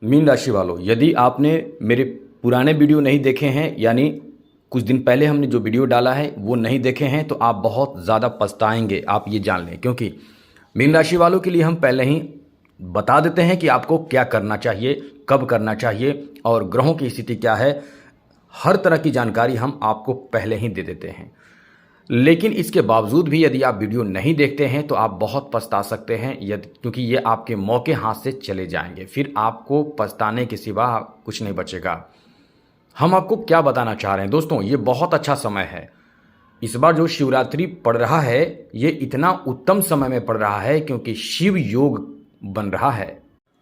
Mean राशि वालों, यदि आपने मेरे पुराने वीडियो नहीं देखे हैं, यानी कुछ दिन पहले हमने जो वीडियो डाला है वो नहीं देखे हैं, तो आप बहुत ज़्यादा पछताएंगे, आप ये जान लें। क्योंकि मीन राशि वालों के लिए हम पहले ही बता देते हैं कि आपको क्या करना चाहिए, कब करना चाहिए और ग्रहों की स्थिति क्या है। हर तरह की जानकारी हम आपको पहले ही दे देते हैं। लेकिन इसके बावजूद भी यदि आप वीडियो नहीं देखते हैं तो आप बहुत पछता सकते हैं, यदि क्योंकि ये आपके मौके हाथ से चले जाएंगे, फिर आपको पछताने के सिवा कुछ नहीं बचेगा। हम आपको क्या बताना चाह रहे हैं दोस्तों, ये बहुत अच्छा समय है। इस बार जो शिवरात्रि पड़ रहा है ये इतना उत्तम समय में पड़ रहा है क्योंकि शिव योग बन रहा है।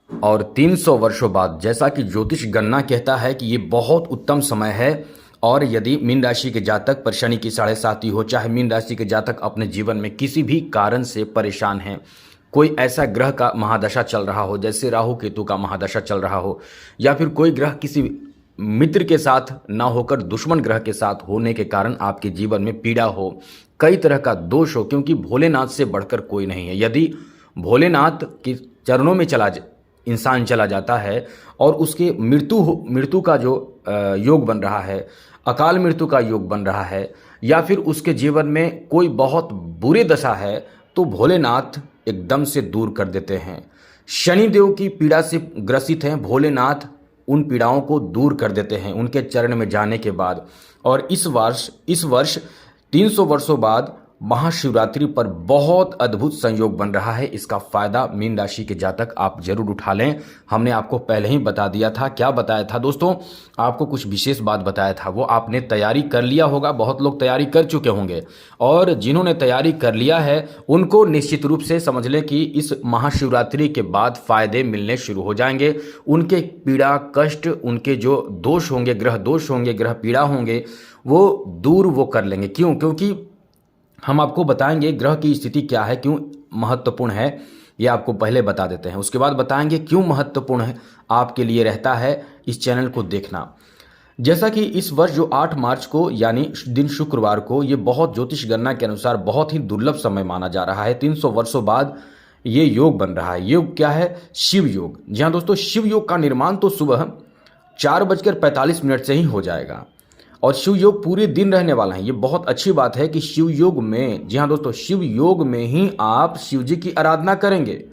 और 300 वर्षों बाद, जैसा कि ज्योतिष गणना कहता है कि ये बहुत उत्तम समय है। और यदि मीन राशि के जातक पर शनि की 7.5 हो, चाहे मीन राशि के जातक अपने जीवन में किसी भी कारण से परेशान हैं, कोई ऐसा ग्रह का महादशा चल रहा हो, जैसे राहु केतु का महादशा चल रहा हो, या फिर कोई ग्रह किसी मित्र के साथ ना होकर दुश्मन ग्रह के साथ होने के कारण आपके जीवन में पीड़ा हो, कई तरह का दोष हो, क्योंकि भोलेनाथ से बढ़कर कोई नहीं है। यदि भोलेनाथ के चरणों में इंसान चला जाता है और उसके मृत्यु का जो योग बन रहा है, अकाल मृत्यु का योग बन रहा है, या फिर उसके जीवन में कोई बहुत बुरी दशा है, तो भोलेनाथ एकदम से दूर कर देते हैं। शनिदेव की पीड़ा से ग्रसित हैं, भोलेनाथ उन पीड़ाओं को दूर कर देते हैं उनके चरण में जाने के बाद। और इस वर्ष 300 वर्षों बाद महाशिवरात्रि पर बहुत अद्भुत संयोग बन रहा है। इसका फायदा मीन राशि के जातक आप जरूर उठा लें। हमने आपको पहले ही बता दिया था। क्या बताया था दोस्तों? आपको कुछ विशेष बात बताया था, वो आपने तैयारी कर लिया होगा। बहुत लोग तैयारी कर चुके होंगे, और जिन्होंने तैयारी कर लिया है उनको निश्चित रूप से समझ लें कि इस महाशिवरात्रि के बाद फायदे मिलने शुरू हो जाएंगे। उनके पीड़ा कष्ट, उनके जो दोष होंगे, ग्रह दोष होंगे, ग्रह पीड़ा होंगे, वो दूर वो कर लेंगे। क्यों? क्योंकि हम आपको बताएंगे ग्रह की स्थिति क्या है, क्यों महत्वपूर्ण है, ये आपको पहले बता देते हैं। उसके बाद बताएंगे क्यों महत्वपूर्ण है आपके लिए रहता है इस चैनल को देखना। जैसा कि इस वर्ष जो 8 मार्च को यानी दिन शुक्रवार को, ये बहुत ज्योतिष गणना के अनुसार बहुत ही दुर्लभ समय माना जा रहा है। 300 वर्षों बाद ये योग बन रहा है। योग क्या है? शिव योग। जी हाँ दोस्तों, शिव योग का निर्माण तो सुबह 4:45 से ही हो जाएगा, और शिव योग पूरे दिन रहने वाला है। ये बहुत अच्छी बात है कि शिव योग में, जी हाँ दोस्तों, शिव योग में ही आप शिव जी की आराधना करेंगे।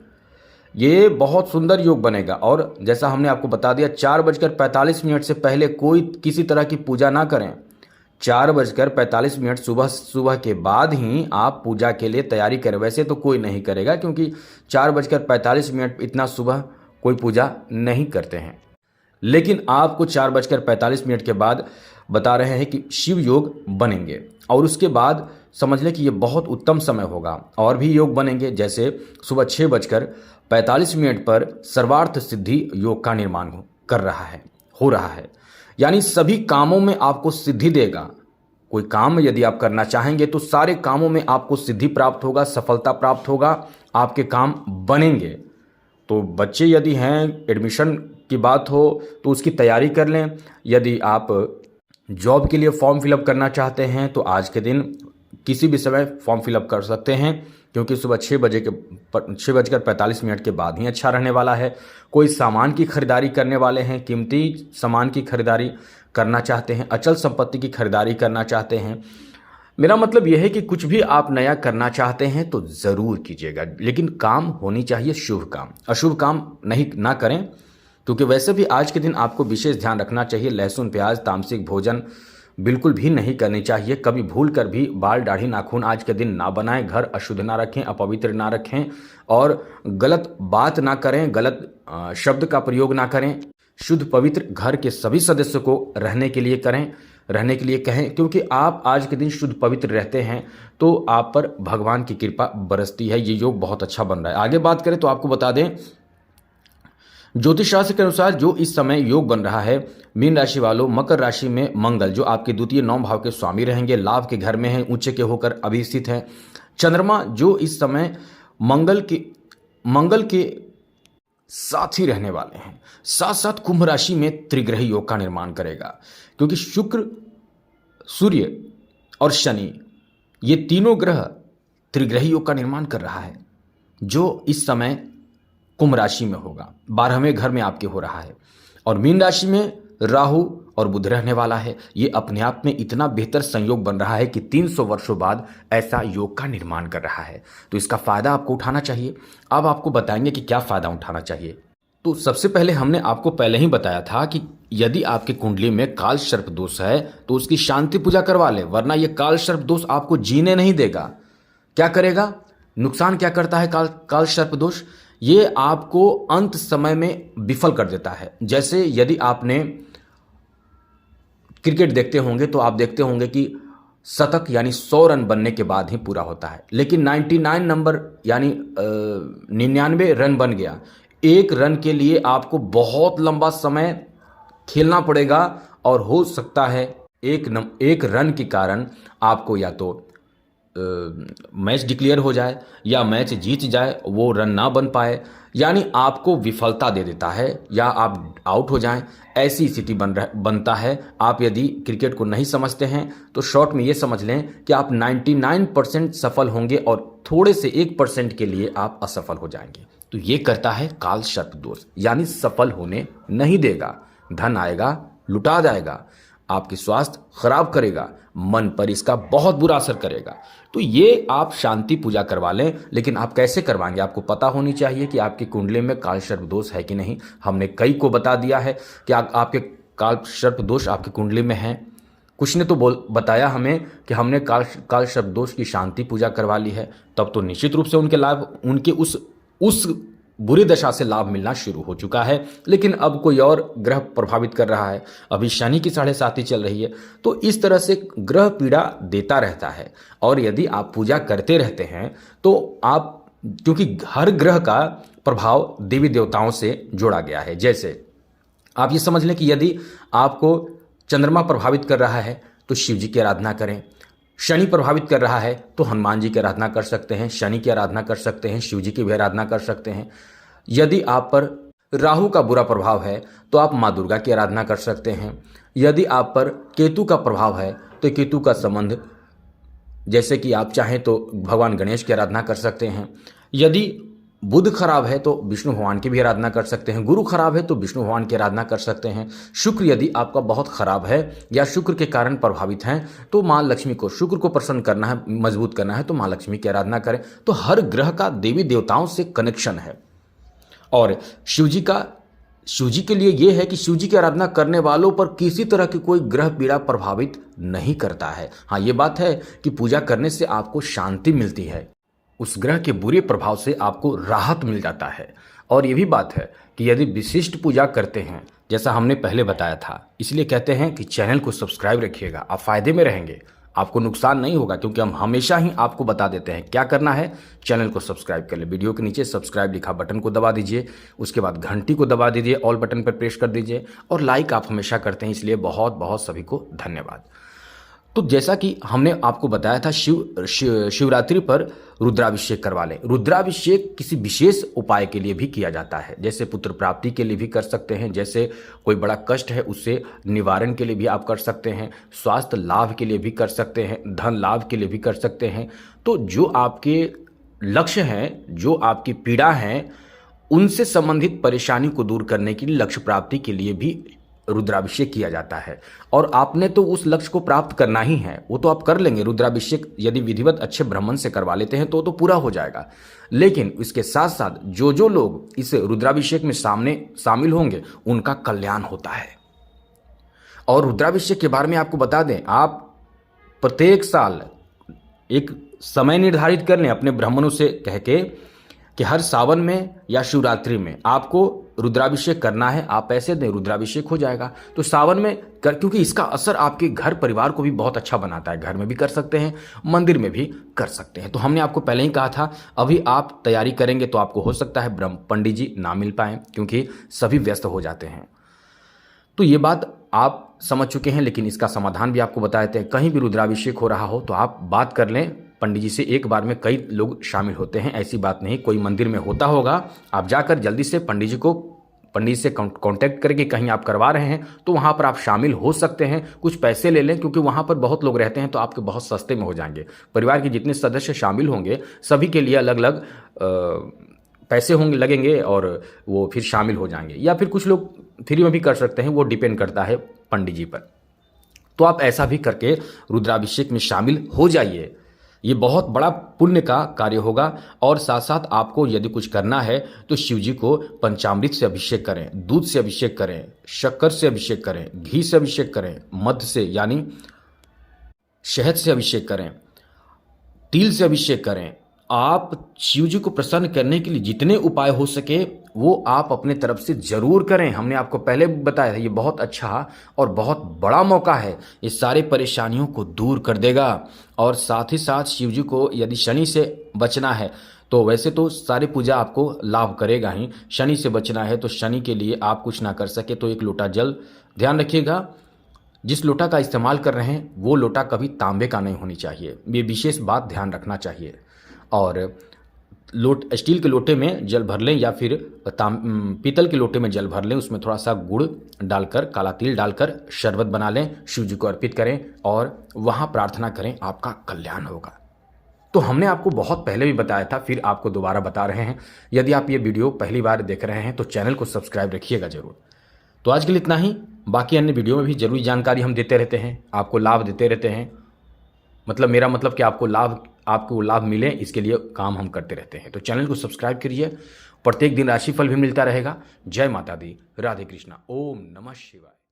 ये बहुत सुंदर योग बनेगा। और जैसा हमने आपको बता दिया, 4:45 से पहले कोई किसी तरह की पूजा ना करें। 4:45 सुबह के बाद ही आप पूजा के लिए तैयारी करें। वैसे तो कोई नहीं करेगा, क्योंकि 4:45 इतना सुबह कोई पूजा नहीं करते हैं। लेकिन आपको 4:45 के बाद बता रहे हैं कि शिव योग बनेंगे, और उसके बाद समझ लें कि ये बहुत उत्तम समय होगा। और भी योग बनेंगे, जैसे सुबह 6:45 पर सर्वार्थ सिद्धि योग का निर्माण हो रहा है। यानी सभी कामों में आपको सिद्धि देगा। कोई काम यदि आप करना चाहेंगे तो सारे कामों में आपको सिद्धि प्राप्त होगा, सफलता प्राप्त होगा, आपके काम बनेंगे। तो बच्चे यदि हैं, एडमिशन की बात हो तो उसकी तैयारी कर लें। यदि आप जॉब के लिए फॉर्म फिलअप करना चाहते हैं तो आज के दिन किसी भी समय फॉर्म फिलअप कर सकते हैं, क्योंकि सुबह 6:45 के बाद ही अच्छा रहने वाला है। कोई सामान की खरीदारी करने वाले हैं, कीमती सामान की खरीदारी करना चाहते हैं, अचल संपत्ति की खरीदारी करना चाहते हैं, मेरा मतलब यह है कि कुछ भी आप नया करना चाहते हैं तो ज़रूर कीजिएगा, लेकिन काम होनी चाहिए शुभ काम। अशुभ काम नहीं ना करें, क्योंकि वैसे भी आज के दिन आपको विशेष ध्यान रखना चाहिए। लहसुन प्याज, तामसिक भोजन बिल्कुल भी नहीं करनी चाहिए। कभी भूल कर भी बाल दाढ़ी नाखून आज के दिन ना बनाएं, घर अशुद्ध ना रखें, अपवित्र ना रखें, और गलत बात ना करें, गलत शब्द का प्रयोग ना करें। शुद्ध पवित्र घर के सभी सदस्यों को रहने के लिए कहें, क्योंकि आप आज के दिन शुद्ध पवित्र रहते हैं तो आप पर भगवान की कृपा बरसती है। ये योग बहुत अच्छा बन रहा है। आगे बात करें तो आपको बता दें, ज्योतिष शास्त्र के अनुसार जो इस समय योग बन रहा है, मीन राशि वालों, मकर राशि में मंगल जो आपके द्वितीय 9 भाव के स्वामी रहेंगे, लाभ के घर में हैं, ऊंचे के होकर अभी स्थित हैं। चंद्रमा जो इस समय मंगल के साथ ही रहने वाले हैं, साथ साथ कुंभ राशि में त्रिग्रही योग का निर्माण करेगा, क्योंकि शुक्र, सूर्य और शनि, ये तीनों ग्रह त्रिग्रही योग का निर्माण कर रहा है, जो इस समय कुंभ राशि में होगा, 12वें घर में आपके हो रहा है। और मीन राशि में राहु और बुध रहने वाला है। ये अपने आप में इतना बेहतर संयोग बन रहा है कि 300 वर्षों बाद ऐसा योग का निर्माण कर रहा है। तो इसका फायदा आपको उठाना चाहिए। अब आपको बताएंगे कि क्या फायदा उठाना चाहिए। तो सबसे पहले हमने आपको पहले ही बताया था कि यदि आपकी कुंडली में काल सर्प दोष है तो उसकी शांति पूजा करवा ले, वरना यह काल सर्प दोष आपको जीने नहीं देगा। क्या करेगा, नुकसान क्या करता है काल सर्प दोष? ये आपको अंत समय में विफल कर देता है। जैसे यदि आपने क्रिकेट देखते होंगे तो आप देखते होंगे कि शतक यानी 100 रन बनने के बाद ही पूरा होता है, लेकिन 99 नंबर यानी 99 रन बन गया। एक रन के लिए आपको बहुत लंबा समय खेलना पड़ेगा और हो सकता है एक रन के कारण आपको या तो मैच डिक्लेयर हो जाए या मैच जीत जाए, वो रन ना बन पाए, यानी आपको विफलता दे देता है या आप आउट हो जाएं। ऐसी स्थिति बनता है। आप यदि क्रिकेट को नहीं समझते हैं तो शॉर्ट में ये समझ लें कि आप 99% सफल होंगे और थोड़े से 1% के लिए आप असफल हो जाएंगे। तो ये करता है काल सर्प दोष, यानी सफल होने नहीं देगा। धन आएगा लुटा जाएगा, आपके स्वास्थ्य खराब करेगा, मन पर इसका बहुत बुरा असर करेगा। तो ये आप शांति पूजा करवा लें, लेकिन आप कैसे करवाएंगे आपको पता होनी चाहिए कि आपकी कुंडली में काल सर्प दोष है कि नहीं। हमने कई को बता दिया है कि आपके काल सर्प दोष आपकी कुंडली में है। कुछ ने तो बताया हमें कि हमने काल सर्प दोष की शांति पूजा करवा ली है, तब तो निश्चित रूप से उनके लाभ, उनके उस बुरी दशा से लाभ मिलना शुरू हो चुका है। लेकिन अब कोई और ग्रह प्रभावित कर रहा है, अभी शनि की 7.5 चल रही है। तो इस तरह से ग्रह पीड़ा देता रहता है। और यदि आप पूजा करते रहते हैं तो आप, क्योंकि हर ग्रह का प्रभाव देवी देवताओं से जोड़ा गया है। जैसे आप ये समझ लें कि यदि आपको चंद्रमा प्रभावित कर रहा है तो शिव जी की आराधना करें, शनि प्रभावित कर रहा है तो हनुमान जी की आराधना कर सकते हैं, शनि की आराधना कर सकते हैं, शिव जी की भी आराधना कर सकते हैं। यदि आप पर राहु का बुरा प्रभाव है तो आप माँ दुर्गा की आराधना कर सकते हैं। यदि आप पर केतु का प्रभाव है तो केतु का संबंध, जैसे कि आप चाहें तो भगवान गणेश की आराधना कर सकते हैं। यदि बुध खराब है तो विष्णु भगवान की भी आराधना कर सकते हैं। गुरु खराब है तो विष्णु भगवान की आराधना कर सकते हैं। शुक्र यदि आपका बहुत खराब है या शुक्र के कारण प्रभावित हैं तो माँ लक्ष्मी को, शुक्र को प्रसन्न करना है, मजबूत करना है तो माँ लक्ष्मी की आराधना करें। तो हर ग्रह का देवी देवताओं से कनेक्शन है। और शिव जी के लिए यह है कि शिव जी की आराधना करने वालों पर किसी तरह की कोई ग्रह पीड़ा प्रभावित नहीं करता है। हाँ, ये बात है कि पूजा करने से आपको शांति मिलती है, उस ग्रह के बुरे प्रभाव से आपको राहत मिल जाता है। और ये भी बात है कि यदि विशिष्ट पूजा करते हैं, जैसा हमने पहले बताया था, इसलिए कहते हैं कि चैनल को सब्सक्राइब रखिएगा, आप फायदे में रहेंगे, आपको नुकसान नहीं होगा, क्योंकि हम हमेशा ही आपको बता देते हैं क्या करना है। चैनल को सब्सक्राइब कर ले, वीडियो के नीचे सब्सक्राइब लिखा बटन को दबा दीजिए, उसके बाद घंटी को दबा दीजिए, ऑल बटन पर प्रेस कर दीजिए, और लाइक आप हमेशा करते हैं, इसलिए बहुत बहुत सभी को धन्यवाद। तो जैसा कि हमने आपको बताया था, शिवरात्रि पर रुद्राभिषेक करवा लें। रुद्राभिषेक किसी विशेष उपाय के लिए भी किया जाता है, जैसे पुत्र प्राप्ति के लिए भी कर सकते हैं, जैसे कोई बड़ा कष्ट है उससे निवारण के लिए भी आप कर सकते हैं, स्वास्थ्य लाभ के लिए भी कर सकते हैं, धन लाभ के लिए भी कर सकते हैं। तो जो आपके लक्ष्य हैं, जो आपकी पीड़ा हैं, उनसे संबंधित परेशानी को दूर करने के लिए, लक्ष्य प्राप्ति के लिए भी रुद्राभिषेक किया जाता है। और आपने तो उस लक्ष्य को प्राप्त करना ही है, वो तो आप कर लेंगे। रुद्राभिषेक यदि विधिवत अच्छे ब्राह्मण से करवा लेते हैं तो पूरा हो जाएगा। लेकिन इसके साथ साथ जो लोग इस रुद्राभिषेक में शामिल होंगे उनका कल्याण होता है। और रुद्राभिषेक के बारे में आपको बता दें, आप प्रत्येक साल एक समय निर्धारित कर लें अपने ब्राह्मणों से कह के कि हर सावन में या शिवरात्रि में आपको रुद्राभिषेक करना है। आप पैसे दें, रुद्राभिषेक हो जाएगा। तो सावन में क्योंकि इसका असर आपके घर परिवार को भी बहुत अच्छा बनाता है। घर में भी कर सकते हैं, मंदिर में भी कर सकते हैं। तो हमने आपको पहले ही कहा था, अभी आप तैयारी करेंगे तो आपको हो सकता है पंडित जी ना मिल पाएं, क्योंकि सभी व्यस्त हो जाते हैं। तो ये बात आप समझ चुके हैं, लेकिन इसका समाधान भी आपको बता देते हैं। कहीं भी रुद्राभिषेक हो रहा हो तो आप बात कर लें पंडित जी से। एक बार में कई लोग शामिल होते हैं, ऐसी बात नहीं। कोई मंदिर में होता होगा, आप जाकर जल्दी से पंडित जी से कांटेक्ट करके कहीं आप करवा रहे हैं तो वहाँ पर आप शामिल हो सकते हैं। कुछ पैसे ले लें, क्योंकि वहाँ पर बहुत लोग रहते हैं तो आपके बहुत सस्ते में हो जाएंगे। परिवार के जितने सदस्य शामिल होंगे सभी के लिए अलग अलग पैसे होंगे लगेंगे और वो फिर शामिल हो जाएंगे, या फिर कुछ लोग फ्री में भी कर सकते हैं, वो डिपेंड करता है पंडित जी पर। तो आप ऐसा भी करके रुद्राभिषेक में शामिल हो जाइए, ये बहुत बड़ा पुण्य का कार्य होगा। और साथ साथ आपको यदि कुछ करना है तो शिव जी को पंचामृत से अभिषेक करें, दूध से अभिषेक करें, शक्कर से अभिषेक करें, घी से अभिषेक करें, मध से यानी शहद से अभिषेक करें, तिल से अभिषेक करें। आप शिव जी को प्रसन्न करने के लिए जितने उपाय हो सके वो आप अपने तरफ से जरूर करें। हमने आपको पहले बताया था, ये बहुत अच्छा और बहुत बड़ा मौका है, ये सारे परेशानियों को दूर कर देगा। और साथ ही साथ शिव जी को यदि शनि से बचना है तो वैसे तो सारी पूजा आपको लाभ करेगा ही, शनि से बचना है तो शनि के लिए आप कुछ ना कर सके तो एक लोटा जल, ध्यान रखिएगा जिस लोटा का इस्तेमाल कर रहे हैं वो लोटा कभी तांबे का नहीं होनी चाहिए, ये विशेष बात ध्यान रखना चाहिए। और स्टील के लोटे में जल भर लें या फिर पीतल के लोटे में जल भर लें, उसमें थोड़ा सा गुड़ डालकर, काला तिल डालकर शरबत बना लें, शिव जी को अर्पित करें और वहाँ प्रार्थना करें, आपका कल्याण होगा। तो हमने आपको बहुत पहले भी बताया था, फिर आपको दोबारा बता रहे हैं। यदि आप ये वीडियो पहली बार देख रहे हैं तो चैनल को सब्सक्राइब रखिएगा जरूर। तो आज के लिए इतना ही, बाकी अन्य वीडियो में भी जरूरी जानकारी हम देते रहते हैं, आपको लाभ देते रहते हैं। मतलब मेरा मतलब कि आपको लाभ मिले, इसके लिए काम हम करते रहते हैं। तो चैनल को सब्सक्राइब करिए, प्रत्येक दिन राशिफल भी मिलता रहेगा। जय माता दी, राधे कृष्णा, ओम नमः शिवाय।